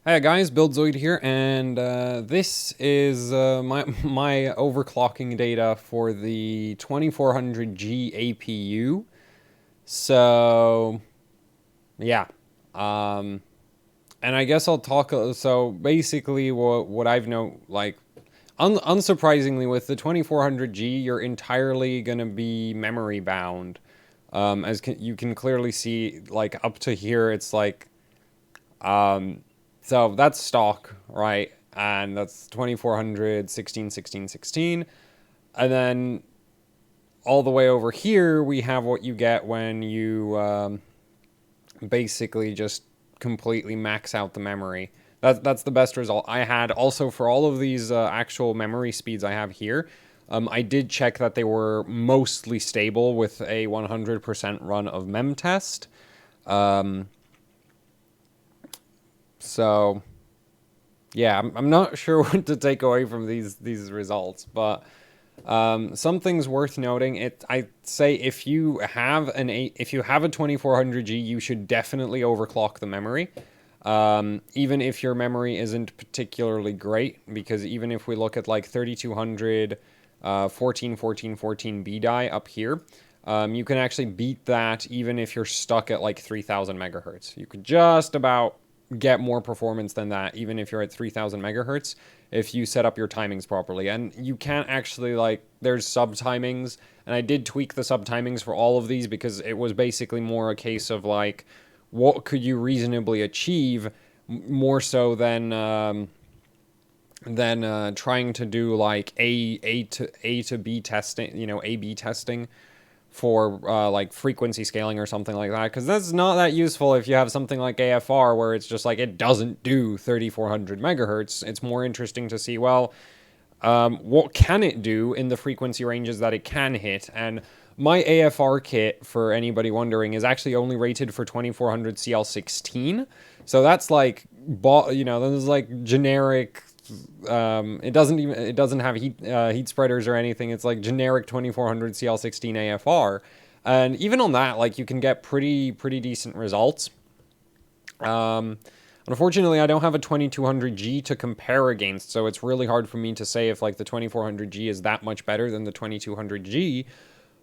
Hi guys, BuildZoid here, and this is my overclocking data for the 2400G APU. So yeah, um, and I guess I'll talk. So basically, what I've unsurprisingly, with the 2400G, you're entirely gonna be memory bound. You can clearly see, like up to here, it's like so that's stock, right? And that's 2400, 16, 16, 16. And then all the way over here, we have what you get when you basically just completely max out the memory. That's the best result I had. Also, for all of these actual memory speeds I have here, I did check that they were mostly stable with a 100% run of memtest. Um, so yeah, I'm not sure what to take away from these results, but some things worth noting. I'd say if you have if you have a 2400G, you should definitely overclock the memory. Even if your memory isn't particularly great, because even if we look at like 3200, 14, 14, 14 B die up here, you can actually beat that even if you're stuck at like 3000 megahertz. You could just about get more performance than that, even if you're at 3000 megahertz, if you set up your timings properly. And you can't actually, like, there's sub timings, and I did tweak the sub timings for all of these because it was basically more a case of like, what could you reasonably achieve, more so than trying to do like A to B testing, A B testing for like frequency scaling or something like that, because that's not that useful if you have something like AFR where it's just like it doesn't do 3400 megahertz. It's more interesting to see, well, what can it do in the frequency ranges that it can hit. And my AFR kit, for anybody wondering, is actually only rated for 2400 CL16. So that's like, this is like generic. It doesn't have heat spreaders or anything. It's like generic 2400 CL16 AFR, and even on that, like, you can get pretty decent results. Um, Unfortunately, I don't have a 2200G to compare against, so it's really hard for me to say if like the 2400G is that much better than the 2200G.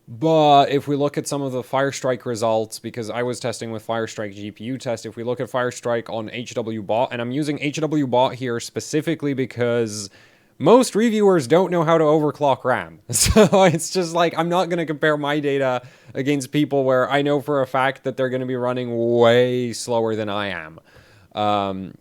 But if we look at some of the Firestrike results, because I was testing with Firestrike GPU test, if we look at Firestrike on HWBot, and I'm using HWBot here specifically because most reviewers don't know how to overclock RAM. So it's just like, I'm not going to compare my data against people where I know for a fact that they're going to be running way slower than I am.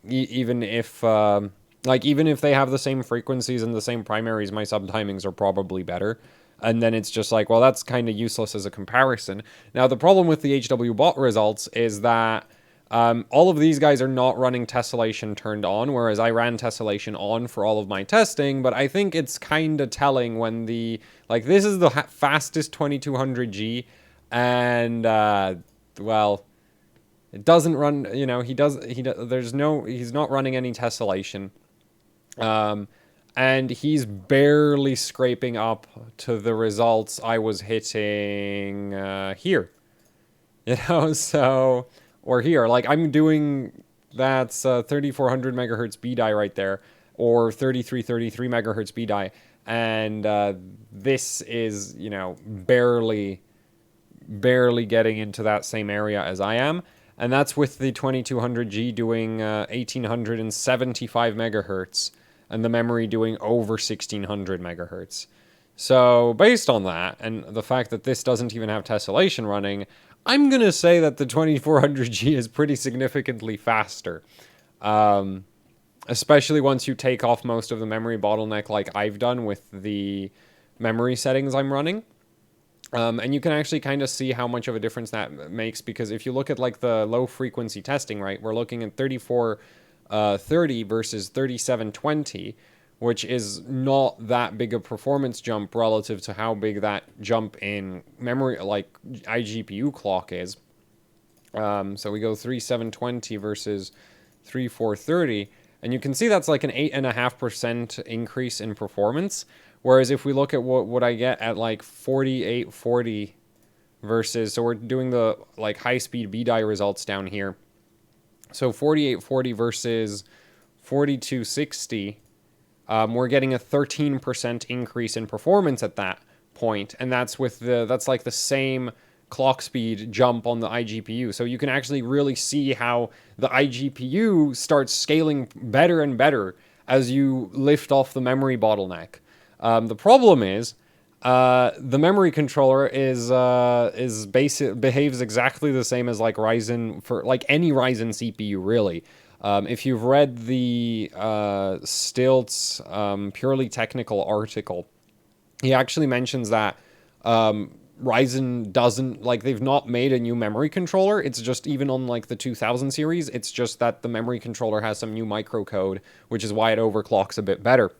Even if even if they have the same frequencies and the same primaries, my subtimings are probably better. And then it's just like, well, that's kind of useless as a comparison. Now, the problem with the HWBot results is that all of these guys are not running tessellation turned on, whereas I ran tessellation on for all of my testing. But I think it's kind of telling when this is the fastest 2200G, and well, it doesn't run. He's not running any tessellation. Um, and he's barely scraping up to the results I was hitting here. So, or here, like, I'm doing, that's 3400 megahertz B die right there, or 3333 megahertz B die, and this is, barely getting into that same area as I am. And that's with the 2200G doing 1875 megahertz, and the memory doing over 1600 megahertz. So based on that, and the fact that this doesn't even have tessellation running, I'm going to say that the 2400G is pretty significantly faster. Especially once you take off most of the memory bottleneck like I've done with the memory settings I'm running. And you can actually kind of see how much of a difference that makes, because if you look at like the low frequency testing, right, we're looking at 3430 versus 3720, which is not that big a performance jump relative to how big that jump in memory, like iGPU clock is. So we go 3720 versus 3430, and you can see that's like an 8.5% increase in performance. Whereas if we look at what I get at like 4840 versus, so we're doing the like high speed B die results down here. So 4840 versus 4260, we're getting a 13% increase in performance at that point, and that's like the same clock speed jump on the iGPU. So you can actually really see how the iGPU starts scaling better and better as you lift off the memory bottleneck. The problem is the memory controller behaves exactly the same as like Ryzen, for like any Ryzen CPU really. If you've read the Stilt's purely technical article, he actually mentions that Ryzen doesn't, like, they've not made a new memory controller. It's just, even on like the 2000 series, it's just that the memory controller has some new microcode, which is why it overclocks a bit better.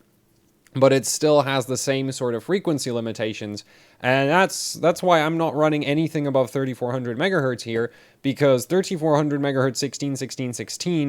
But it still has the same sort of frequency limitations, and that's why I'm not running anything above 3400 megahertz here, because 3400 megahertz 16,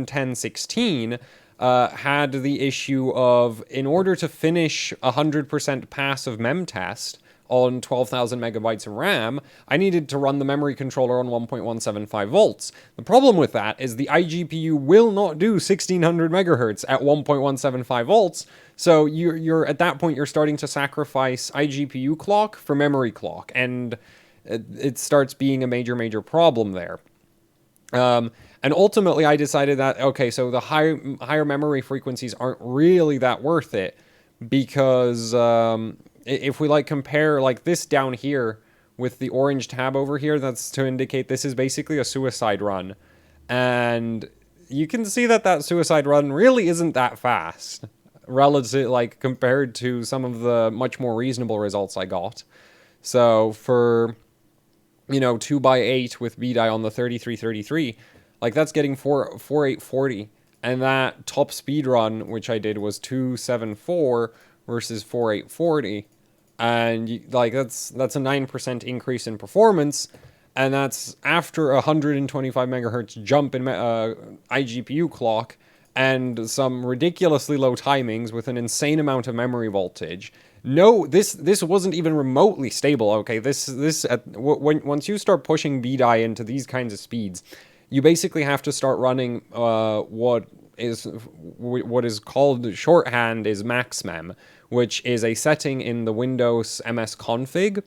10, 16 had the issue of, in order to finish 100% pass of memtest on 12,000 megabytes of RAM, I needed to run the memory controller on 1.175 volts. The problem with that is the iGPU will not do 1600 megahertz at 1.175 volts, so you're at that point, you're starting to sacrifice iGPU clock for memory clock, and it starts being a major problem there. And ultimately, I decided that, okay, so the higher memory frequencies aren't really that worth it, because if we like compare like this down here with the orange tab over here, that's to indicate this is basically a suicide run. And you can see that that suicide run really isn't that fast relative, like, compared to some of the much more reasonable results I got. So for, you know, 2x8 with BDI on the 3333, like, that's getting 4840. And that top speed run, which I did, was 274 versus 4840. And like, that's a 9% increase in performance. And that's after a 125 megahertz jump in iGPU clock and some ridiculously low timings with an insane amount of memory voltage. No, this wasn't even remotely stable. Okay, once you start pushing BDI into these kinds of speeds, you basically have to start running what is called shorthand is maxmem, which is a setting in the Windows MS config,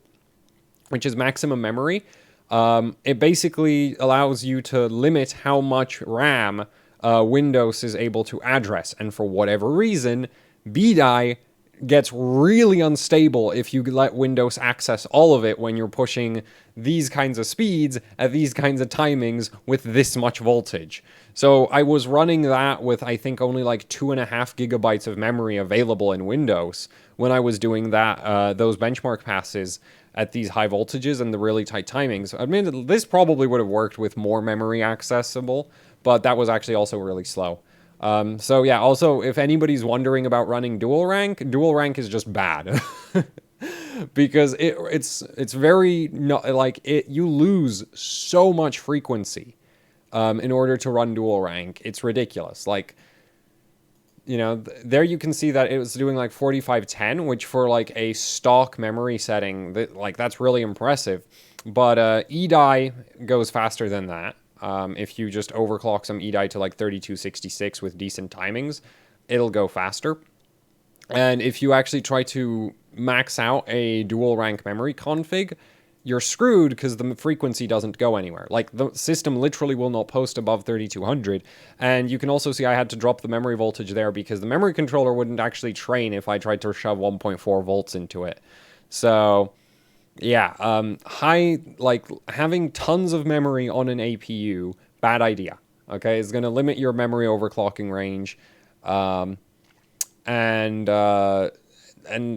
which is maximum memory. It basically allows you to limit how much RAM Windows is able to address, and for whatever reason, BDI gets really unstable if you let Windows access all of it when you're pushing these kinds of speeds at these kinds of timings with this much voltage. So I was running that with, I think, only like 2.5 gigabytes of memory available in Windows when I was doing that those benchmark passes at these high voltages and the really tight timings. I mean, this probably would have worked with more memory accessible, but that was actually also really slow. So yeah, also, if anybody's wondering about running dual rank is just bad. Because it's very, you lose so much frequency in order to run dual rank. It's ridiculous. Like, you know, there you can see that it was doing like 4510, which for like a stock memory setting, that's really impressive. But EDI goes faster than that. If you just overclock some EDI to like 3266 with decent timings, it'll go faster. And if you actually try to max out a dual rank memory config, you're screwed because the frequency doesn't go anywhere. Like, the system literally will not post above 3200. And you can also see I had to drop the memory voltage there because the memory controller wouldn't actually train if I tried to shove 1.4 volts into it. So yeah, having tons of memory on an APU, bad idea. Okay, it's going to limit your memory overclocking range, and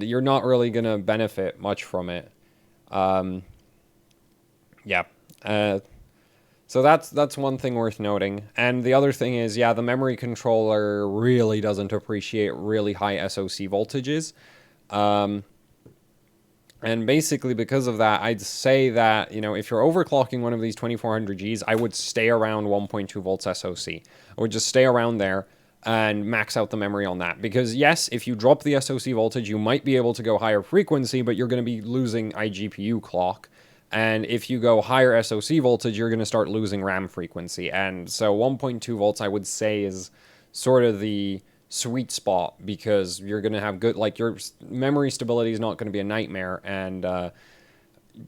you're not really going to benefit much from it. Yeah. So that's one thing worth noting. And the other thing is, yeah, the memory controller really doesn't appreciate really high SoC voltages. And basically, because of that, I'd say that, you know, if you're overclocking one of these 2400Gs, I would stay around 1.2 volts SoC. I would just stay around there and max out the memory on that. Because yes, if you drop the SoC voltage, you might be able to go higher frequency, but you're going to be losing iGPU clock. And if you go higher SoC voltage, you're going to start losing RAM frequency. And so 1.2 volts, I would say, is sort of the sweet spot, because you're going to have good, like, your memory stability is not going to be a nightmare, and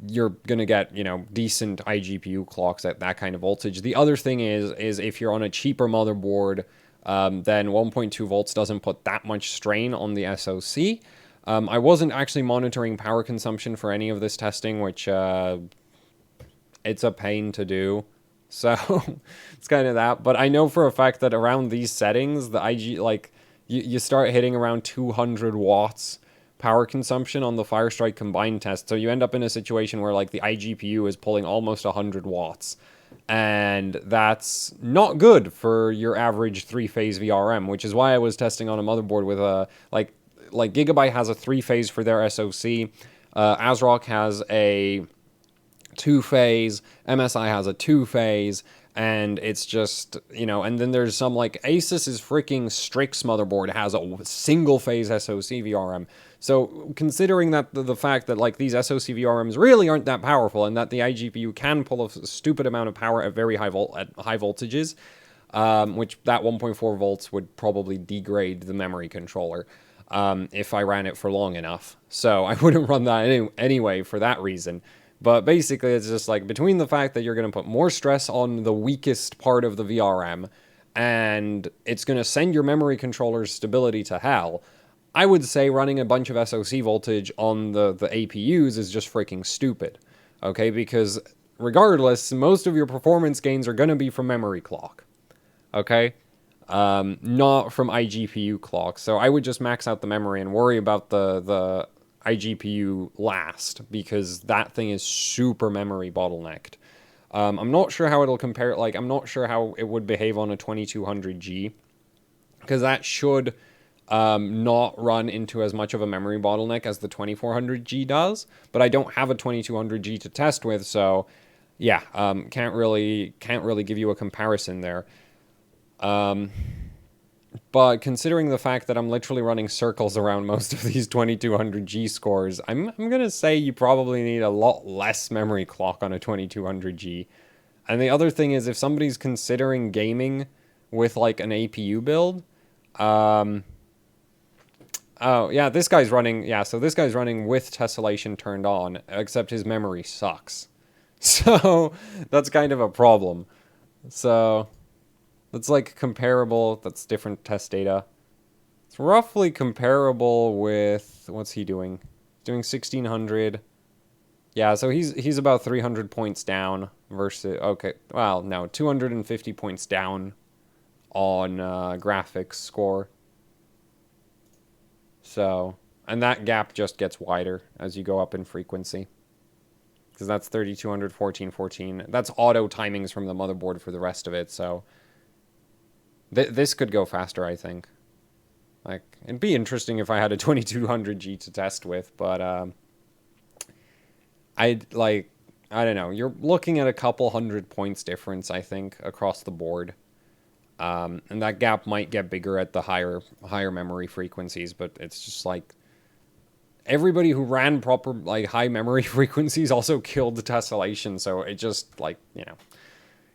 you're going to get, you know, decent iGPU clocks at that kind of voltage. The other thing is if you're on a cheaper motherboard, then 1.2 volts doesn't put that much strain on the SoC. I wasn't actually monitoring power consumption for any of this testing, which it's a pain to do. So it's kind of that. But I know for a fact that around these settings, the like, you start hitting around 200 watts power consumption on the Firestrike combined test. So you end up in a situation where, like, the iGPU is pulling almost 100 watts. And that's not good for your average 3-phase VRM, which is why I was testing on a motherboard with a, like Gigabyte has a 3-phase for their SoC. ASRock has a 2-phase, MSI has a 2-phase, and it's just, you know, and then there's some, like, Asus's freaking Strix motherboard has a single-phase SoC VRM. So considering that the fact that, like, these SoC VRMs really aren't that powerful, and that the iGPU can pull a stupid amount of power at very high voltages, which that 1.4 volts would probably degrade the memory controller if I ran it for long enough. So I wouldn't run that anyway for that reason. But basically, it's just like, between the fact that you're going to put more stress on the weakest part of the VRM, and it's going to send your memory controller's stability to hell, I would say running a bunch of SoC voltage on the APUs is just freaking stupid. Okay, because regardless, most of your performance gains are going to be from memory clock. Okay? Not from iGPU clock. So I would just max out the memory and worry about the iGPU last, because that thing is super memory bottlenecked. I'm not sure how it'll compare, like, I'm not sure how it would behave on a 2200G, because that should not run into as much of a memory bottleneck as the 2400G does, but I don't have a 2200G to test with, so yeah, can't really give you a comparison there. But considering the fact that I'm literally running circles around most of these 2200G scores, I'm going to say you probably need a lot less memory clock on a 2200G. And the other thing is, if somebody's considering gaming with, like, an APU build, oh, yeah, this guy's running, yeah, so this guy's running with tessellation turned on, except his memory sucks. So that's kind of a problem. So that's, like, comparable. That's different test data. It's roughly comparable with, what's he doing? He's doing 1600. Yeah, so he's about 300 points down versus, okay, well, no, 250 points down on graphics score. So, and that gap just gets wider as you go up in frequency, because that's 3200, 1414. That's auto timings from the motherboard for the rest of it, so this could go faster, I think. Like, it'd be interesting if I had a 2200G to test with, but I don't know. You're looking at a couple hundred points difference, I think, across the board. And that gap might get bigger at the higher memory frequencies, but it's just like, everybody who ran proper, like, high memory frequencies also killed the tessellation, so it just, like, you know,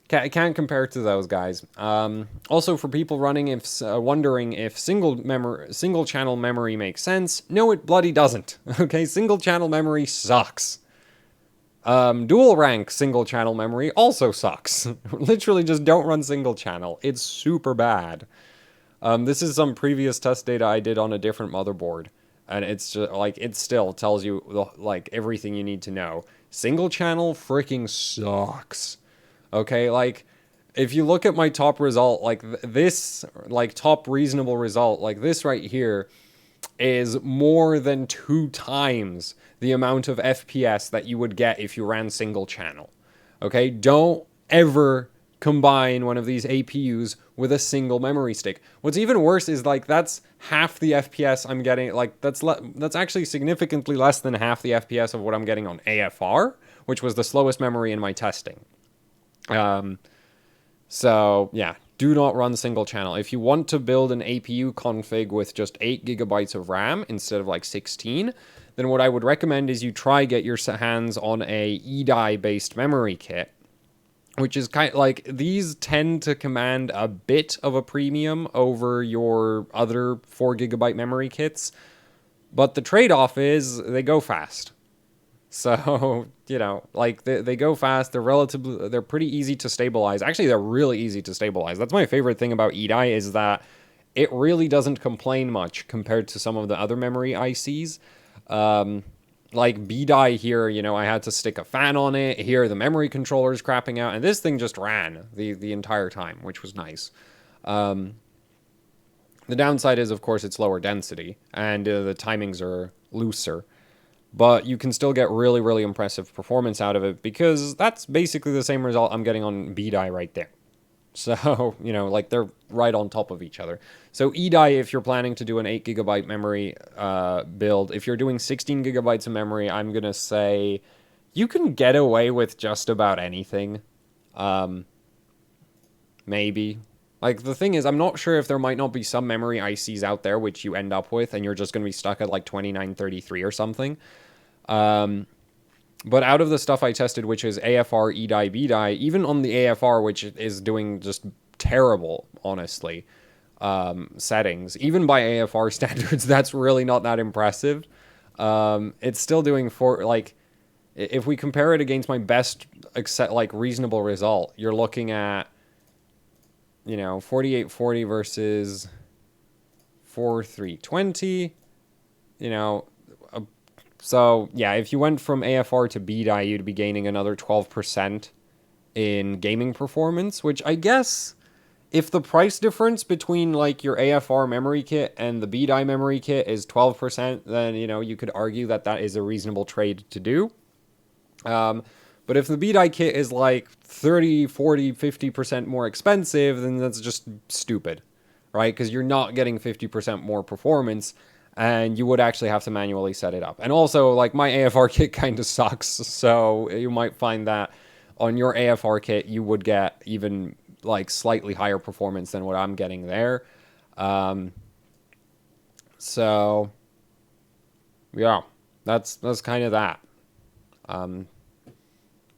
can't compare to those guys. Also, for people running, wondering if single channel memory makes sense, no, it bloody doesn't. Okay, single channel memory sucks. Dual rank single channel memory also sucks. Literally just don't run single channel. It's super bad. This is some previous test data I did on a different motherboard, and it's just, like, it still tells you, like, everything you need to know. Single channel freaking sucks. Okay, like, if you look at my top result, like, this, like, top reasonable result, like, this right here is more than 2 times the amount of FPS that you would get if you ran single channel. Okay, don't ever combine one of these APUs with a single memory stick. What's even worse is, like, that's half the FPS I'm getting. Like, that's actually significantly less than half the FPS of what I'm getting on AFR, which was the slowest memory in my testing. So yeah, do not run single channel. If you want to build an APU config with just 8 gigabytes of RAM instead of, like, 16, then what I would recommend is you try get your hands on a eDie based memory kit. which is kind of like, these tend to command a bit of a premium over your other 4 GB memory kits, but the trade-off is they go fast. So, like they go fast. They're pretty easy to stabilize. Actually, they're really easy to stabilize. That's my favorite thing about EDI, is that it really doesn't complain much compared to some of the other memory ICs. Like BDI here, I had to stick a fan on it. Here, the memory controller's crapping out, and this thing just ran the entire time, which was nice. The downside is, of course, it's lower density, and the timings are looser. But you can still get really, really impressive performance out of it, because that's basically the same result I'm getting on BDI right there. So, like they're right on top of each other. So EDI, if you're planning to do an 8 GB memory build, if you're doing 16 GB of memory, I'm going to say you can get away with just about anything. Maybe. Like, the thing is, I'm not sure if there might not be some memory ICs out there which you end up with, and you're just going to be stuck at like 2933 or something. But out of the stuff I tested, which is AFR, EDI, BDI, even on the AFR, which is doing just terrible, honestly, settings, even by AFR standards, that's really not that impressive. It's still doing if we compare it against my best, reasonable result, you're looking at, 4840 versus 4320, so, yeah, if you went from AFR to BDI, you'd be gaining another 12% in gaming performance, which I guess, if the price difference between, like, your AFR memory kit and the BDI memory kit is 12%, then, you could argue that that is a reasonable trade to do. But if the BDI kit is, like, 30, 40, 50% more expensive, then that's just stupid, right? Because you're not getting 50% more performance, and you would actually have to manually set it up. And also, like, my AFR kit kind of sucks, so you might find that on your AFR kit, you would get even, like, slightly higher performance than what I'm getting there. So, yeah, that's kind of that.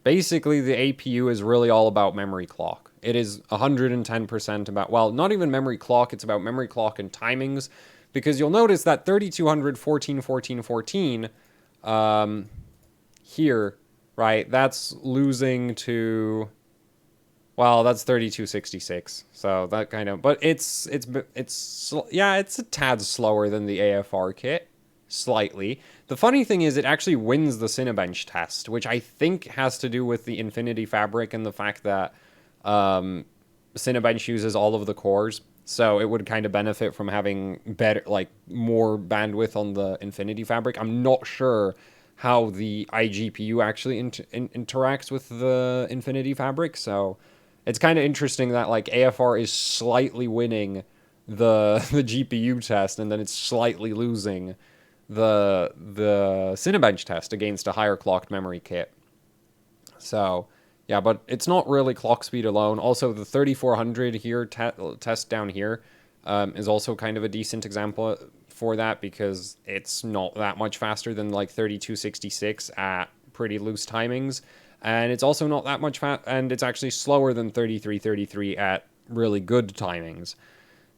Basically, the APU is really all about memory clock. It is 110% about, well, not even memory clock, it's about memory clock and timings, because you'll notice that 3200, 14, 14, 14, here, right, that's losing to, well, that's 3266, so that kind of, but it's a tad slower than the AFR kit, slightly. The funny thing is, it actually wins the Cinebench test, which I think has to do with the Infinity Fabric and the fact that Cinebench uses all of the cores, so it would kind of benefit from having better, like, more bandwidth on the Infinity Fabric. I'm not sure how the iGPU actually interacts with the Infinity Fabric, so it's kind of interesting that, like, AFR is slightly winning the GPU test, and then it's slightly losing the Cinebench test against a higher clocked memory kit. So, yeah, but it's not really clock speed alone. Also, the 3400 here test down here is also kind of a decent example for that, because it's not that much faster than, like, 3266 at pretty loose timings, and it's also not that much and it's actually slower than 3333 at really good timings.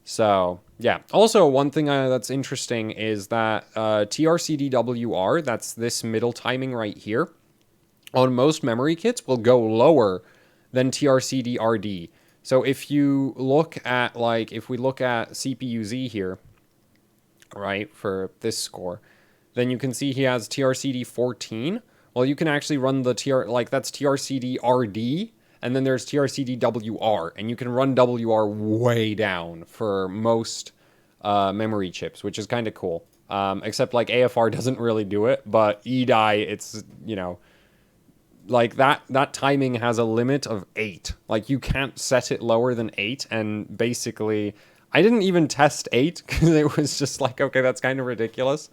So, yeah. Also, one thing that's interesting is that TRCDWR, that's this middle timing right here, on most memory kits will go lower than TRCD-RD. So if you look at, like, if we look at CPU-Z here, right, for this score, then you can see he has TRCD-14. Well, you can actually run the that's TRCD-RD, and then there's TRCD-WR, and you can run WR way down for most memory chips, which is kind of cool. Except, like, AFR doesn't really do it, but EDI, it's, like, that timing has a limit of 8. Like, you can't set it lower than 8, and basically, I didn't even test 8, because it was just like, okay, that's kind of ridiculous.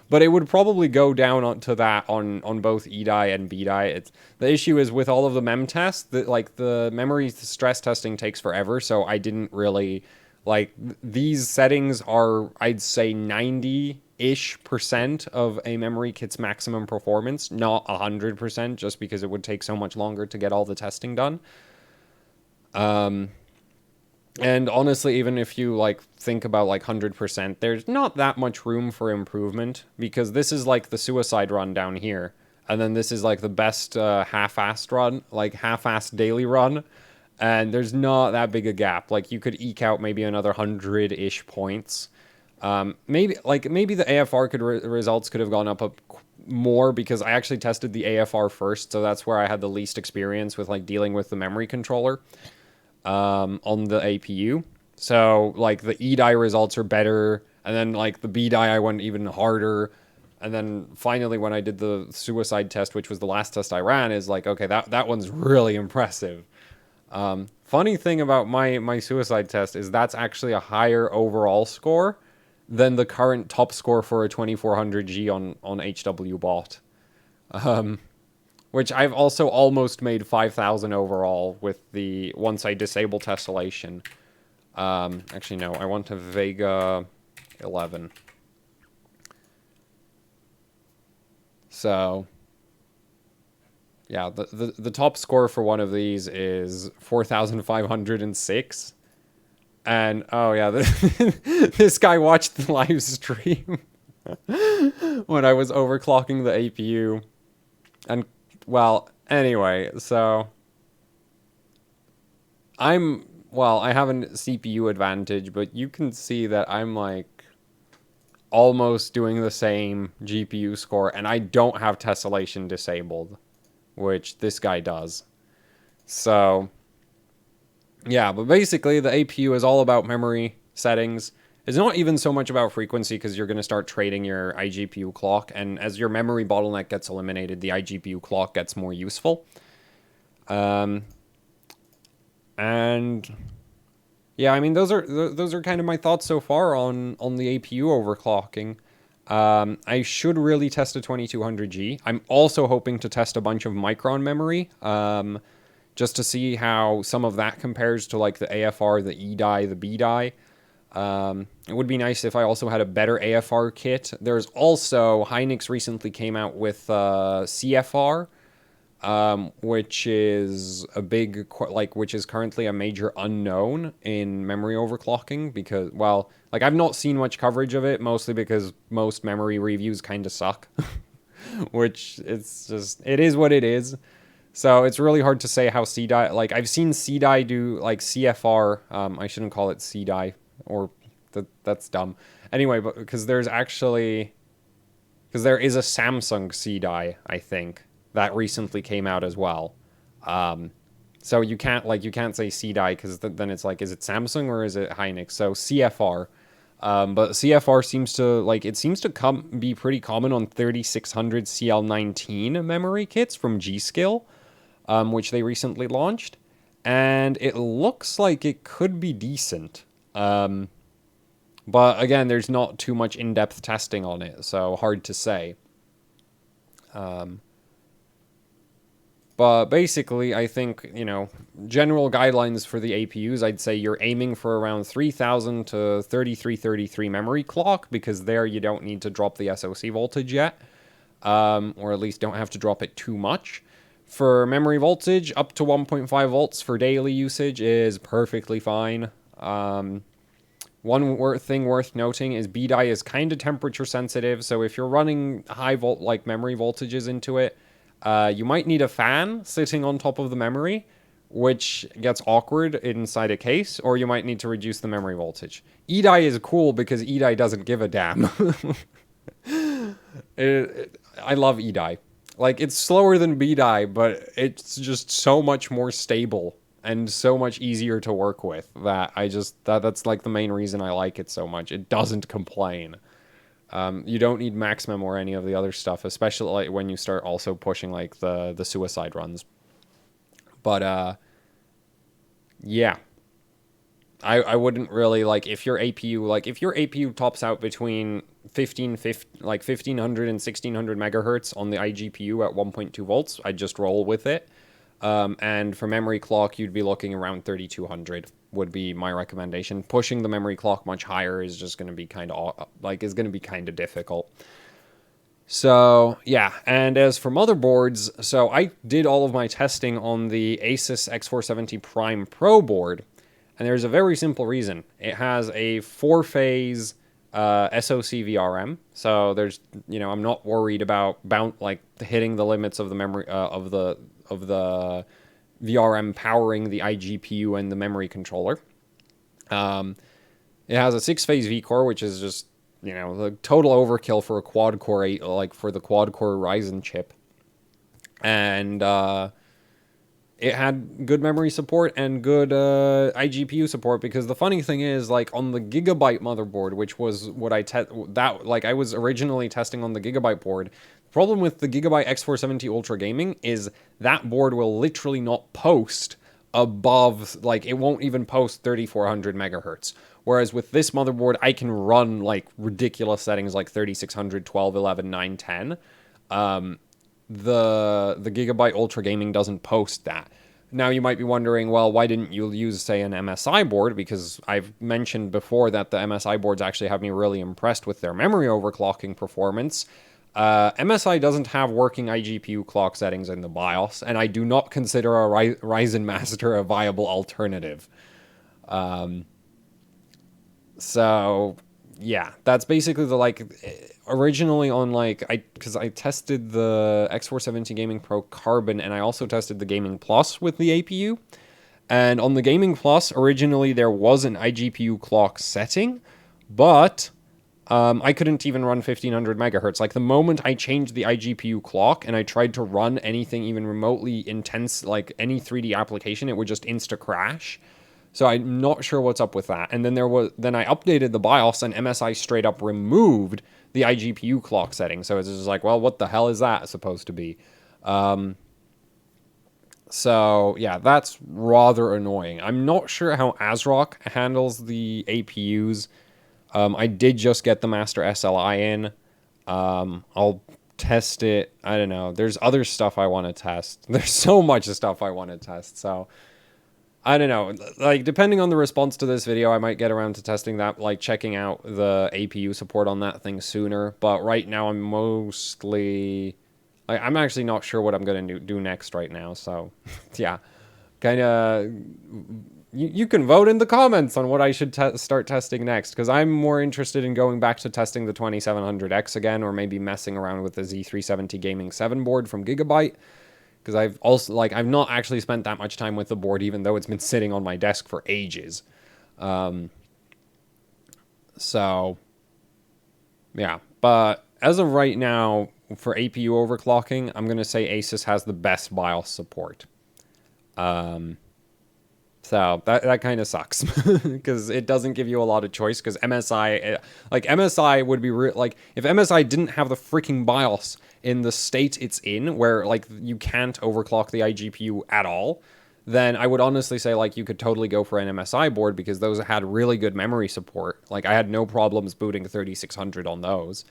But it would probably go down to that on both EDI and BDI. The issue is with all of the mem tests, that, like, the memory stress testing takes forever, so I didn't really, like, these settings are, I'd say, 90-ish% of a memory kit's maximum performance, not 100%, just because it would take so much longer to get all the testing done. And honestly, even if you like think about like 100%, there's not that much room for improvement, because this is like the suicide run down here. And then this is like the best half-assed run, like half-assed daily run. And there's not that big a gap. Like you could eke out maybe another 100-ish points. Maybe the AFR results could have gone up more, because I actually tested the AFR first, so that's where I had the least experience with like dealing with the memory controller on the APU. So like the E die results are better, and then like the B die I went even harder, and then finally when I did the suicide test, which was the last test I ran, is like, okay, that one's really impressive. Funny thing about my suicide test is that's actually a higher overall score than the current top score for a 2400G on HW bot. Which I've also almost made 5,000 overall with the once I disable tessellation. Actually, no, I want a Vega 11. So, yeah, the top score for one of these is 4,506. And, oh yeah, this guy watched the live stream when I was overclocking the APU. And, well, anyway, so I have a CPU advantage, but you can see that I'm like almost doing the same GPU score, and I don't have tessellation disabled, which this guy does. So, yeah, but basically the APU is all about memory settings. It's not even so much about frequency, because you're going to start trading your iGPU clock, and as your memory bottleneck gets eliminated, the iGPU clock gets more useful. And yeah, I mean those are kind of my thoughts so far on the APU overclocking. I should really test a 2200G. I'm also hoping to test a bunch of Micron memory, just to see how some of that compares to like the AFR, the E die, the B die. It would be nice if I also had a better AFR kit. There's also, Hynix recently came out with CFR, which is a big, which is currently a major unknown in memory overclocking, because, well, like I've not seen much coverage of it, mostly because most memory reviews kind of suck, which it's just, it is what it is. So it's really hard to say how CDI, like I've seen CDI do like CFR, I shouldn't call it CDI, or that's dumb. Anyway, but because there is a Samsung CDI, I think, that recently came out as well. So you can't say CDI, because then it's like, is it Samsung or is it Hynix? So CFR. But CFR seems to be pretty common on 3600 CL19 memory kits from G.Skill, which they recently launched, and it looks like it could be decent. But again, there's not too much in-depth testing on it, so hard to say. But basically, I think, general guidelines for the APUs, I'd say you're aiming for around 3,000 to 3333 memory clock, because there you don't need to drop the SoC voltage yet, or at least don't have to drop it too much. For memory voltage, up to 1.5 volts for daily usage is perfectly fine. One thing worth noting is B-die is kind of temperature sensitive, so if you're running high memory voltages into it, you might need a fan sitting on top of the memory, which gets awkward inside a case, or you might need to reduce the memory voltage. E-die is cool because E-die doesn't give a damn. I love E-die. Like, it's slower than B-die, but it's just so much more stable and so much easier to work with that that's like the main reason I like it so much. It doesn't complain. You don't need Maximum or any of the other stuff, especially like when you start also pushing like the suicide runs. But yeah, I wouldn't really if your APU tops out between 1500 and 1600 megahertz on the iGPU at 1.2 volts, I'd just roll with it. And for memory clock, you'd be looking around 3200 would be my recommendation. Pushing the memory clock much higher is just going to be kind of difficult. So, yeah, and as for motherboards, so I did all of my testing on the Asus X470 Prime Pro board, and there's a very simple reason. It has a 4-phase SoC VRM, so there's, I'm not worried about hitting the limits of the memory of the VRM powering the iGPU and the memory controller. It has a 6-phase V-core, which is just, the total overkill for a quad-core, for the quad-core Ryzen chip. And it had good memory support and good iGPU support, because the funny thing is, like, on the Gigabyte motherboard, which was what I was originally testing on the Gigabyte board. The problem with the Gigabyte X470 Ultra Gaming is that board will literally not post above, like, it won't even post 3400 megahertz. Whereas with this motherboard, I can run, like, ridiculous settings like 3600, 12, 11, 9, 10. The Gigabyte Ultra Gaming doesn't post that. Now you might be wondering, well, why didn't you use, say, an MSI board? Because I've mentioned before that the MSI boards actually have me really impressed with their memory overclocking performance. MSI doesn't have working iGPU clock settings in the BIOS, and I do not consider a Ryzen Master a viable alternative. So, yeah, that's basically originally on, because I tested the X470 Gaming Pro Carbon, and I also tested the Gaming Plus with the APU. And on the Gaming Plus, originally there was an iGPU clock setting, but I couldn't even run 1500 megahertz. Like, the moment I changed the iGPU clock and I tried to run anything even remotely intense, like any 3D application, it would just insta-crash. So I'm not sure what's up with that. And then then I updated the BIOS, and MSI straight up removed the iGPU clock setting. So it's just like, well, what the hell is that supposed to be? So yeah, that's rather annoying. I'm not sure how ASRock handles the APUs. I did just get the Master SLI in. I'll test it. I don't know. There's other stuff I want to test. There's so much stuff I want to test. So I don't know, like, depending on the response to this video, I might get around to testing that, like, checking out the APU support on that thing sooner. But right now, I'm mostly, like, I'm actually not sure what I'm going to do next right now. So, yeah, kind of, you can vote in the comments on what I should start testing next, because I'm more interested in going back to testing the 2700X again, or maybe messing around with the Z370 Gaming 7 board from Gigabyte. Because I've not actually spent that much time with the board, even though it's been sitting on my desk for ages. So, yeah. But as of right now, for APU overclocking, I'm going to say Asus has the best BIOS support. So that kind of sucks, because it doesn't give you a lot of choice, because MSI would be if MSI didn't have the freaking BIOS in the state it's in, where, like, you can't overclock the iGPU at all, then I would honestly say, like, you could totally go for an MSI board, because those had really good memory support. Like, I had no problems booting 3600 on those,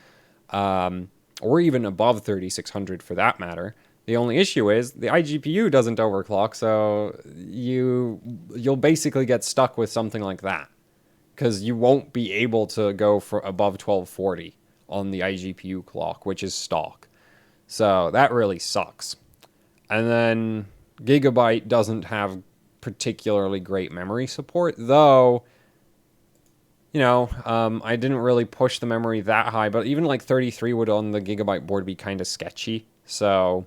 or even above 3600 for that matter. The only issue is the iGPU doesn't overclock, so you'll basically get stuck with something like that, because you won't be able to go for above 1240 on the iGPU clock, which is stock. So that really sucks. And then Gigabyte doesn't have particularly great memory support, though, I didn't really push the memory that high, but even like 33 would on the Gigabyte board be kind of sketchy. So,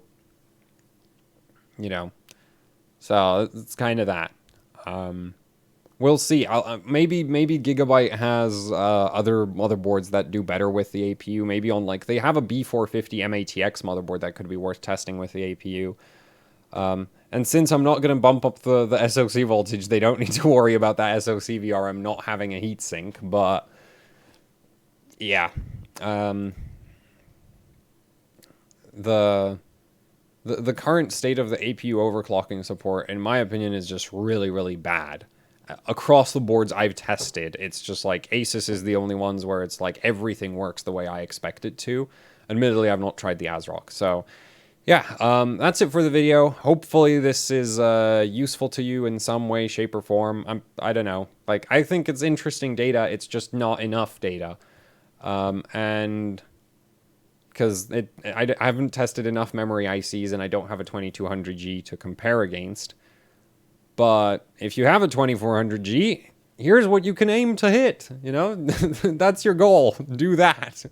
so it's kind of that. We'll see. Maybe Gigabyte has other motherboards that do better with the APU. Maybe on, like, they have a B450 MATX motherboard that could be worth testing with the APU. And since I'm not going to bump up the SoC voltage, they don't need to worry about that SoC VRM not having a heatsink. But yeah, the current state of the APU overclocking support, in my opinion, is just really, really bad. Across the boards I've tested, it's just like Asus is the only ones where it's like everything works the way I expect it to. Admittedly, I've not tried the ASRock. So, yeah, that's it for the video. Hopefully this is useful to you in some way, shape, or form. I don't know. Like, I think it's interesting data. It's just not enough data. And because I haven't tested enough memory ICs and I don't have a 2200G to compare against. But if you have a 2400G, here's what you can aim to hit, you know? That's your goal. Do that.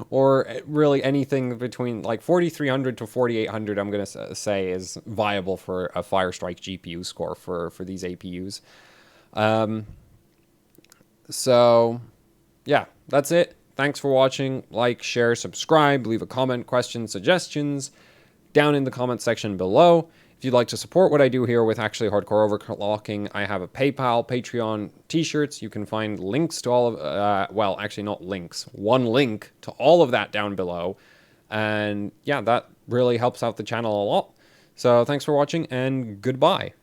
Or really anything between like 4300 to 4800, I'm going to say is viable for a Firestrike GPU score for these APUs. So, yeah, that's it. Thanks for watching. Like, share, subscribe, leave a comment, questions, suggestions down in the comment section below. If you'd like to support what I do here with actually hardcore overclocking, I have a PayPal, Patreon, t-shirts. You can find links to all of, well, actually not links, one link to all of that down below. And yeah, that really helps out the channel a lot. So thanks for watching and goodbye.